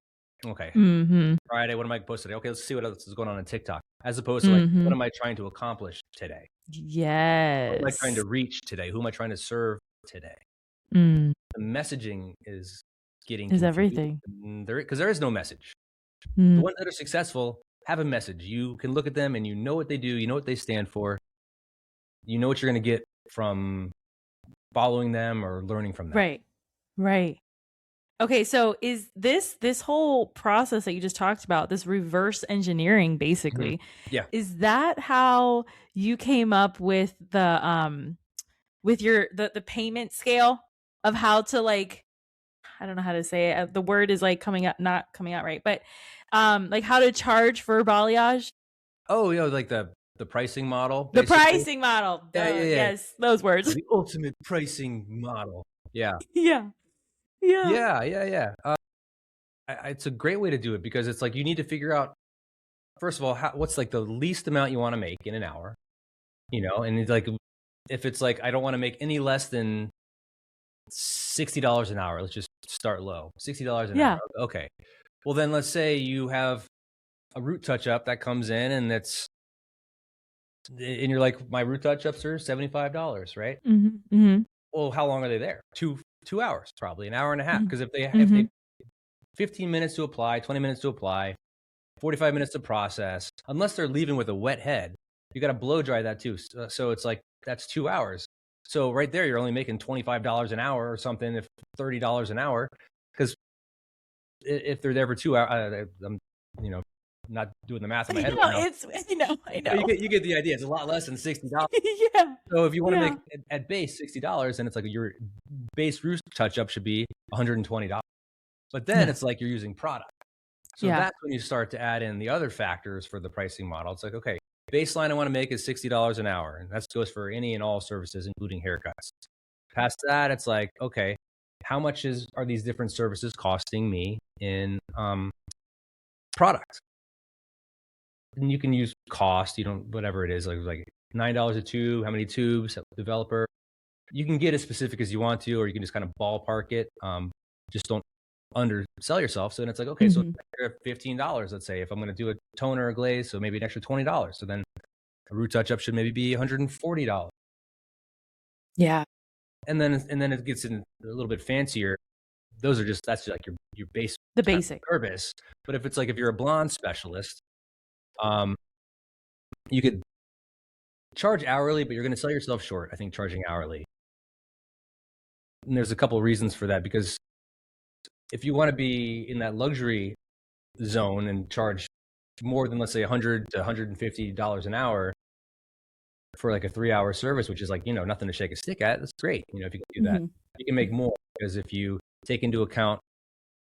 [SPEAKER 2] Okay.
[SPEAKER 1] Mm-hmm.
[SPEAKER 2] Friday. What am I going to post today? Okay, let's see what else is going on TikTok. As opposed to like, what am I trying to accomplish today? What am I trying
[SPEAKER 1] Yes.
[SPEAKER 2] to reach today? Who am I trying to serve today?
[SPEAKER 1] Mm.
[SPEAKER 2] The messaging is getting
[SPEAKER 1] Is
[SPEAKER 2] confused
[SPEAKER 1] everything.
[SPEAKER 2] because there is no message. The
[SPEAKER 1] Mm.
[SPEAKER 2] ones that are successful have a message. You can look at them and you know what they do. You know what they stand for. You know what you're going to get from following them or learning from them.
[SPEAKER 1] Right. Right. Okay, so is this whole process that you just talked about, this reverse engineering basically,
[SPEAKER 2] Yeah.
[SPEAKER 1] is that how you came up with the the payment scale of how to like, I don't know how to say it. The word is like not coming out right, but like how to charge for balayage?
[SPEAKER 2] Oh, like the pricing model.
[SPEAKER 1] The
[SPEAKER 2] Basically.
[SPEAKER 1] pricing model.
[SPEAKER 2] Yeah.
[SPEAKER 1] Yes, those words.
[SPEAKER 2] The ultimate pricing model. Yeah.
[SPEAKER 1] Yeah. Yeah.
[SPEAKER 2] Yeah. It's a great way to do it because it's like you need to figure out, first of all, what's like the least amount you want to make in an hour, and it's like, if it's like, I don't want to make any less than $60 an hour. Let's just start low. $60 an hour. Okay. Well, then let's say you have a root touch up that comes in and you're like, my root touch ups are $75, right?
[SPEAKER 1] Mm-hmm. Mm-hmm.
[SPEAKER 2] Well, how long are they there? 2 hours, probably an hour and a half. Because if they 15 minutes to apply, 20 minutes to apply, 45 minutes to process, unless they're leaving with a wet head, you got to blow dry that too. So it's like, that's 2 hours. So right there, you're only making $25 an hour or something, if $30 an hour, because if they're there for 2 hours, I'm, not doing the math in my head right now.
[SPEAKER 1] I know.
[SPEAKER 2] You get the idea. It's a lot less than $60.
[SPEAKER 1] Yeah.
[SPEAKER 2] So if you want to make at base $60, then it's like your base root touch up should be $120. But then it's like you're using product. So that's when you start to add in the other factors for the pricing model. It's like, okay, baseline I want to make is $60 an hour. And that goes for any and all services, including haircuts. Past that, it's like, okay, how much are these different services costing me in product? And you can use cost, whatever it is, like $9 a tube, how many tubes, developer. You can get as specific as you want to, or you can just kind of ballpark it. Just don't undersell yourself. So then it's like, okay, so $15, let's say, if I'm going to do a toner or glaze, so maybe an extra $20. So then a root touch up should maybe be $140.
[SPEAKER 1] Yeah.
[SPEAKER 2] And then it gets in a little bit fancier. That's just like your base,
[SPEAKER 1] the basic
[SPEAKER 2] service. But if you're a blonde specialist, you could charge hourly, but you're going to sell yourself short, I think, charging hourly. And there's a couple of reasons for that, because if you want to be in that luxury zone and charge more than, let's say, $100 to $150 an hour for like a 3-hour service, which is like, nothing to shake a stick at, that's great. If you can do that, you can make more, because if you take into account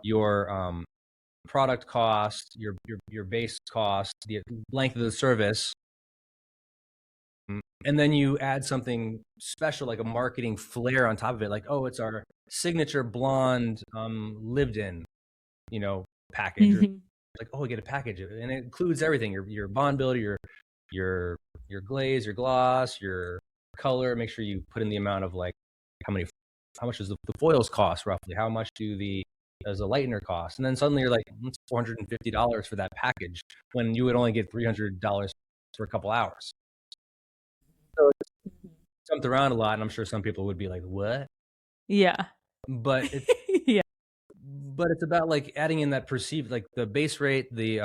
[SPEAKER 2] your product cost, your base cost, the length of the service, and then you add something special like a marketing flair on top of it, like, oh, it's our signature blonde lived in, package. Like, oh, we get a package, and it includes everything: your bond builder, your glaze, your gloss, your color. Make sure you put in the amount of like how much does the foils cost roughly? How much does a lightener cost? And then suddenly you're like, it's $450 for that package, when you would only get $300 for a couple hours. So it's jumped around a lot, and I'm sure some people would be like, what?
[SPEAKER 1] Yeah.
[SPEAKER 2] But it's, but it's about like adding in that perceived, like the base rate, the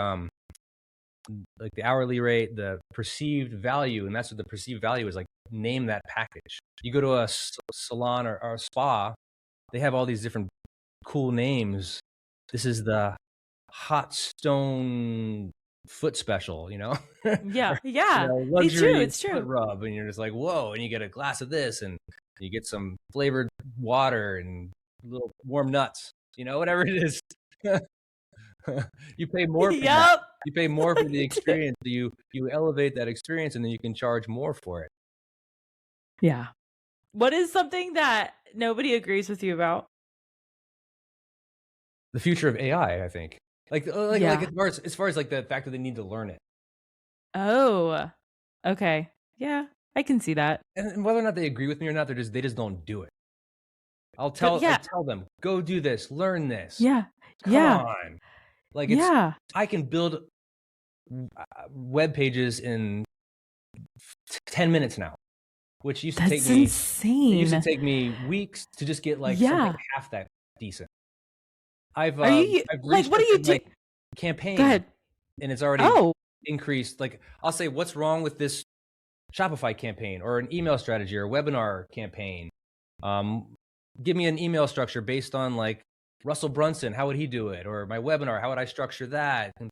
[SPEAKER 2] like the hourly rate, the perceived value. And that's what the perceived value is, like, name that package. You go to a salon or a spa, they have all these different cool names. This is the hot stone foot special,
[SPEAKER 1] Yeah.
[SPEAKER 2] or,
[SPEAKER 1] Yeah. It's true.
[SPEAKER 2] luxury
[SPEAKER 1] It's
[SPEAKER 2] foot
[SPEAKER 1] true.
[SPEAKER 2] rub, and you're just like, whoa, and you get a glass of this, and you get some flavored water and little warm nuts, whatever it is. You pay more for that.
[SPEAKER 1] Yep.
[SPEAKER 2] You pay more for the
[SPEAKER 1] You do.
[SPEAKER 2] experience. You elevate that experience, and then you can charge more for it.
[SPEAKER 1] Yeah. What is something that nobody agrees with you about?
[SPEAKER 2] The future of AI, I think. Like
[SPEAKER 1] Yeah.
[SPEAKER 2] as far as like the fact that they need to learn it,
[SPEAKER 1] Oh, okay. Yeah, I can see that.
[SPEAKER 2] and whether or not they agree with me or not, they just don't do it. I
[SPEAKER 1] Yeah.
[SPEAKER 2] tell them, go do this, learn this.
[SPEAKER 1] Yeah.
[SPEAKER 2] Come
[SPEAKER 1] Yeah.
[SPEAKER 2] on, like
[SPEAKER 1] Yeah.
[SPEAKER 2] I can build web pages in 10 minutes now, which used to take
[SPEAKER 1] That's
[SPEAKER 2] me. It used to
[SPEAKER 1] insane.
[SPEAKER 2] take me weeks to just get like something
[SPEAKER 1] Yeah.
[SPEAKER 2] half that decent.
[SPEAKER 1] Are you
[SPEAKER 2] I've
[SPEAKER 1] like, what do you
[SPEAKER 2] restructured
[SPEAKER 1] do?
[SPEAKER 2] my
[SPEAKER 1] Go
[SPEAKER 2] campaign,
[SPEAKER 1] ahead.
[SPEAKER 2] and it's already
[SPEAKER 1] Oh,
[SPEAKER 2] increased. Like I'll say, what's wrong with this Shopify campaign or an email strategy or webinar campaign? Give me an email structure based on like Russell Brunson. How would he do it? Or my webinar, how would I structure that? And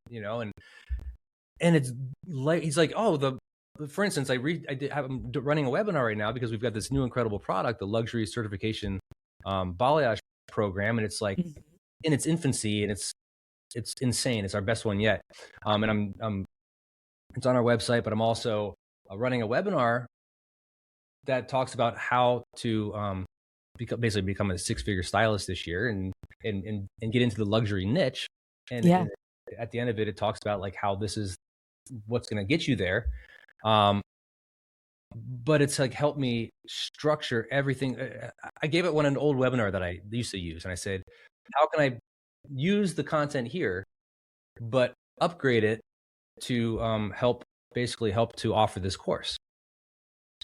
[SPEAKER 2] it's like, he's like, oh, for instance, I'm running a webinar right now because we've got this new incredible product, the luxury certification balayage program. And it's like in its infancy, and it's insane. It's our best one yet. And it's on our website, but I'm also running a webinar that talks about how to basically become a 6-figure stylist this year and get into the luxury niche. And,
[SPEAKER 1] yeah.
[SPEAKER 2] and at the end of it, it talks about like how this is what's going to get you there. But it's like helped me structure everything. I gave it an old webinar that I used to use, and I said, how can I use the content here, but upgrade it to help to offer this course?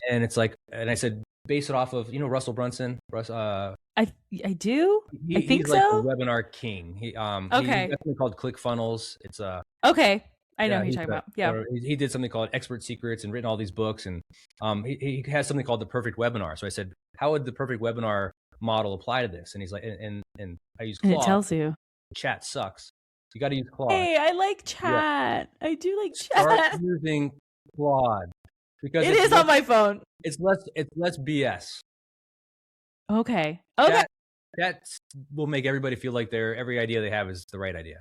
[SPEAKER 2] And it's like, and I said, base it off of Russell Brunson.
[SPEAKER 1] I do. I think
[SPEAKER 2] he's like the
[SPEAKER 1] so.
[SPEAKER 2] webinar king. He's
[SPEAKER 1] Okay.
[SPEAKER 2] something called ClickFunnels. It's
[SPEAKER 1] Okay. I know
[SPEAKER 2] yeah,
[SPEAKER 1] who you're talking about. Yeah.
[SPEAKER 2] or he did something called Expert Secrets and written all these books, and he has something called the perfect webinar. So I said, how would the perfect webinar model apply to this? And he's like, and I use
[SPEAKER 1] And it
[SPEAKER 2] Claude.
[SPEAKER 1] tells you.
[SPEAKER 2] Chat sucks. You got to use Claude.
[SPEAKER 1] Hey, I like
[SPEAKER 2] Yeah.
[SPEAKER 1] chat. I do like
[SPEAKER 2] Start
[SPEAKER 1] chat.
[SPEAKER 2] using Claude because
[SPEAKER 1] It is on my phone.
[SPEAKER 2] It's less BS.
[SPEAKER 1] Okay. Okay.
[SPEAKER 2] That will make everybody feel like every idea they have is the right idea.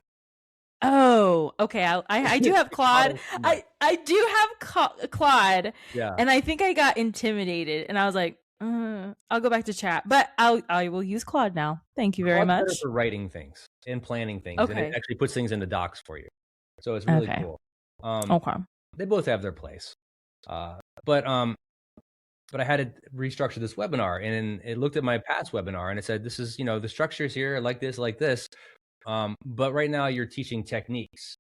[SPEAKER 1] Oh, okay. I do have Claude.
[SPEAKER 2] Yeah.
[SPEAKER 1] I do have Claude.
[SPEAKER 2] Yeah.
[SPEAKER 1] And I think I got intimidated, and I was like, I'll go back to chat, but I will use Claude now. Thank you very
[SPEAKER 2] Claude's
[SPEAKER 1] much.
[SPEAKER 2] better for writing things and planning things, and
[SPEAKER 1] Okay.
[SPEAKER 2] it actually puts things into docs for you. So it's really
[SPEAKER 1] Okay.
[SPEAKER 2] cool.
[SPEAKER 1] Okay.
[SPEAKER 2] They both have their place, but I had to restructure this webinar, and it looked at my past webinar, and it said, this is the structures here, like this, but right now you're teaching techniques.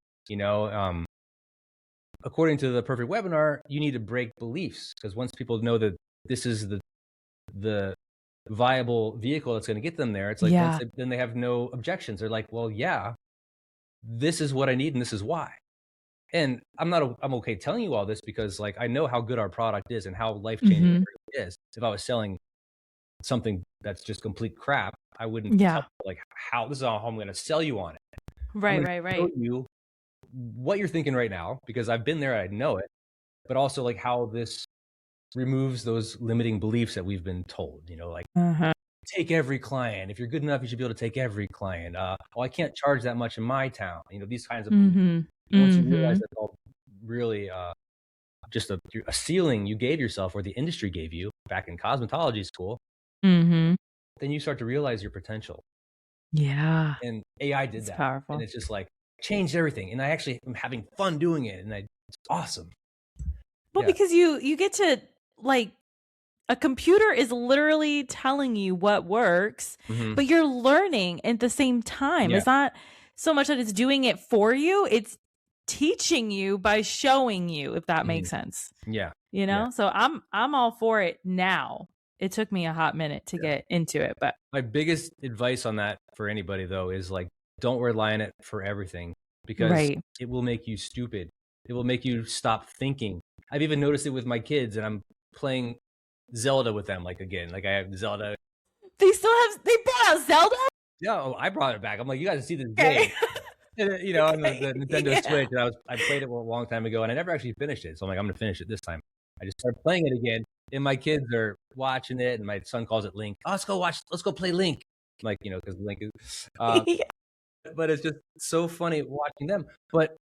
[SPEAKER 2] According to the perfect webinar, you need to break beliefs, because once people know that this is the viable vehicle that's going to get them there, it's like,
[SPEAKER 1] Yeah.
[SPEAKER 2] then they have no objections. They're like, well, yeah, this is what I need, and this is why. And I'm okay telling you all this because like I know how good our product is and how life-changing it is. If I was selling something that's just complete crap, I wouldn't tell like how this is how I'm going to sell you on it.
[SPEAKER 1] Right.
[SPEAKER 2] Show you what you're thinking right now, because I've been there, I know it, but also like how this removes those limiting beliefs that we've been told, like take every client. If you're good enough, you should be able to take every client. I can't charge that much in my town. These kinds of beliefs. Once you realize that's all really just a ceiling you gave yourself, or the industry gave you back in cosmetology school, then you start to realize your potential.
[SPEAKER 1] Yeah.
[SPEAKER 2] And AI did that.
[SPEAKER 1] Powerful.
[SPEAKER 2] And it's just like changed everything. And I actually am having fun doing it. And it's awesome.
[SPEAKER 1] Well, because you get to like, a computer is literally telling you what works, but you're learning at the same time. Yeah. It's not so much that it's doing it for you. It's teaching you by showing you, if that makes sense.
[SPEAKER 2] Yeah.
[SPEAKER 1] So I'm all for it now. It took me a hot minute to get into it, but
[SPEAKER 2] my biggest advice on that for anybody though is like, don't rely on it for everything, because it will make you stupid. It will make you stop thinking. I've even noticed it with my kids, and I'm playing Zelda with them. Like I have Zelda.
[SPEAKER 1] They brought out Zelda?
[SPEAKER 2] Yeah, I brought it back. I'm like, you guys see this game. You know, on the Nintendo
[SPEAKER 1] Yeah.
[SPEAKER 2] Switch, and I played it a long time ago, and I never actually finished it. So I'm like, I'm gonna finish it this time. I just started playing it again, and my kids are watching it, and my son calls it Link. Oh, let's go play Link. I'm like, you know, because Link is. But it's just so funny watching them. But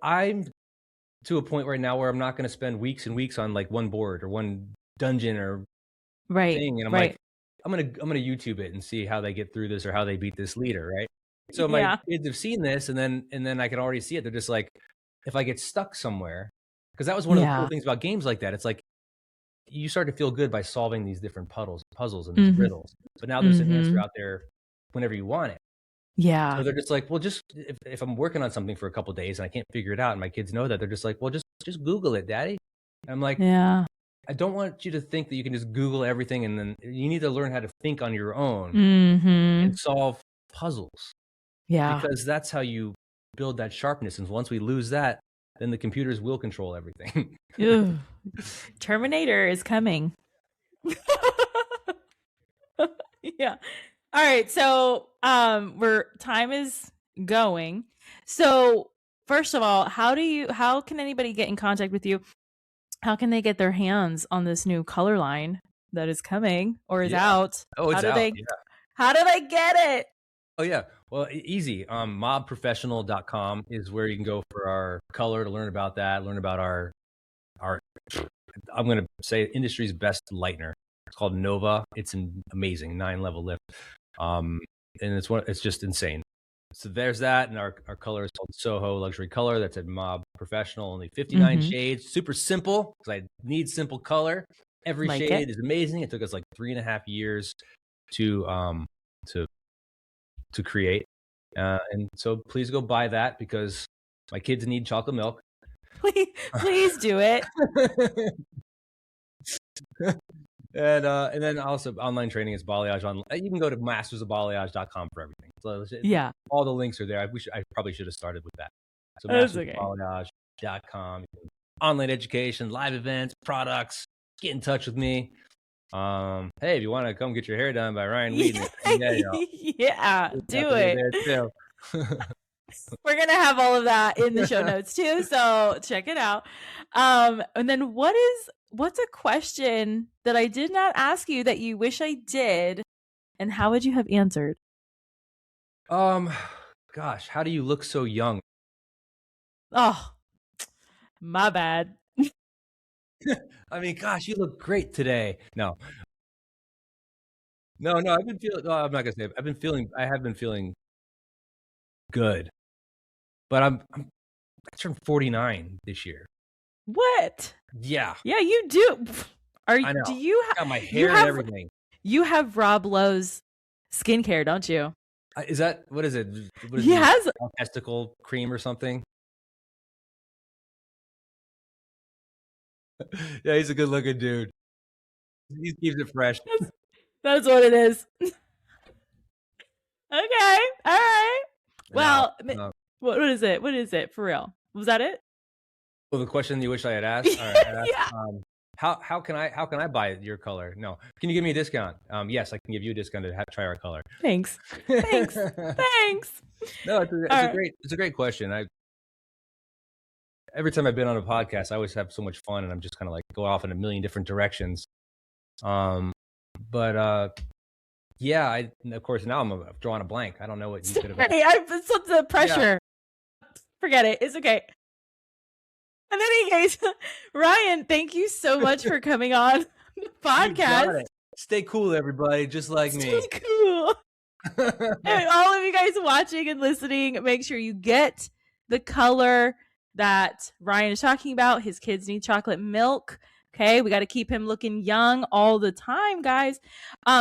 [SPEAKER 2] I'm to a point right now where I'm not going to spend weeks and weeks on like one board or one dungeon or thing, and I'm like, I'm gonna YouTube it and see how they get through this or how they beat this leader, right? So my kids have seen this, and then I can already see it. They're just like, if I get stuck somewhere, because that was one of the cool things about games like that. It's like you start to feel good by solving these different puzzles and these riddles. But now there's an answer out there whenever you want it.
[SPEAKER 1] Yeah.
[SPEAKER 2] So they're just like, well, just if I'm working on something for a couple of days and I can't figure it out, and my kids know that, they're just like, well, just Google it, Daddy. And I'm like,
[SPEAKER 1] yeah.
[SPEAKER 2] I don't want you to think that you can just Google everything, and then you need to learn how to think on your own and solve puzzles.
[SPEAKER 1] Yeah.
[SPEAKER 2] Because that's how you build that sharpness. And once we lose that, then the computers will control everything.
[SPEAKER 1] Terminator is coming. Yeah. All right. So time is going. So first of all, how can anybody get in contact with you? How can they get their hands on this new color line that is coming or is out?
[SPEAKER 2] Oh, it's out.
[SPEAKER 1] How do they get it?
[SPEAKER 2] Oh, yeah. Well, easy. Mobprofessional.com is where you can go for our color to learn about that, learn about our I'm going to say industry's best lightener. It's called Nova. It's an amazing 9-level lift. And it's just insane. So there's that. And our color is called Soho Luxury Color. That's at Mob Professional. Only 59 shades. Super simple because I need simple color. Every shade is amazing. It took us like 3.5 years to create. And so please go buy that because my kids need chocolate milk.
[SPEAKER 1] Please do it.
[SPEAKER 2] And then also online training is Balayage. You can go to mastersofbalayage.com for everything. So all the links are there. I probably should have stared with that. So mastersofbalayage.com. Online education, live events, products. Get in touch with me. Hey, if you want to come get your hair done by Ryan Weeden,
[SPEAKER 1] do it. We're gonna have all of that in the show notes too, so check it out. And then what's a question that I did not ask you that you wish I did, and how would you have answered?
[SPEAKER 2] Gosh, how do you look so young?
[SPEAKER 1] Oh, my bad.
[SPEAKER 2] I mean, gosh, you look great today. No, I've been feeling. I'm not gonna say. I have been feeling good, but I turned 49 this year.
[SPEAKER 1] What?
[SPEAKER 2] Yeah,
[SPEAKER 1] you do.
[SPEAKER 2] I know.
[SPEAKER 1] Do you
[SPEAKER 2] got my hair and everything?
[SPEAKER 1] You have Rob Lowe's skincare, don't you?
[SPEAKER 2] Is that what is it?
[SPEAKER 1] He has
[SPEAKER 2] testicle cream or something. Yeah, he's a good-looking dude. He keeps it fresh.
[SPEAKER 1] That's what it is. Okay, all right. Well, what is it? What is it for real? Was that it?
[SPEAKER 2] Well, the question you wish I had asked. All right, yeah. How can I buy your color? No. Can you give me a discount? Yes, I can give you a discount to try our color.
[SPEAKER 1] Thanks.
[SPEAKER 2] No, it's a great question. Every time I've been on a podcast, I always have so much fun, and I'm just kind of like go off in a million different directions. Yeah, of course now I'm drawing a blank. I don't know what you could have.
[SPEAKER 1] It's the pressure. Yeah. Forget it. It's okay. And then anyways, Ryan, thank you so much for coming on the podcast.
[SPEAKER 2] Stay cool, everybody, just like me.
[SPEAKER 1] Stay cool. And all of you guys watching and listening, make sure you get the color that Ryan is talking about. His kids need chocolate milk. Okay, we got to keep him looking young all the time, guys.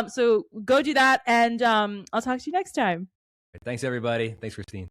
[SPEAKER 1] So go do that, and I'll talk to you next time.
[SPEAKER 2] Thanks, everybody. Thanks, Krystine.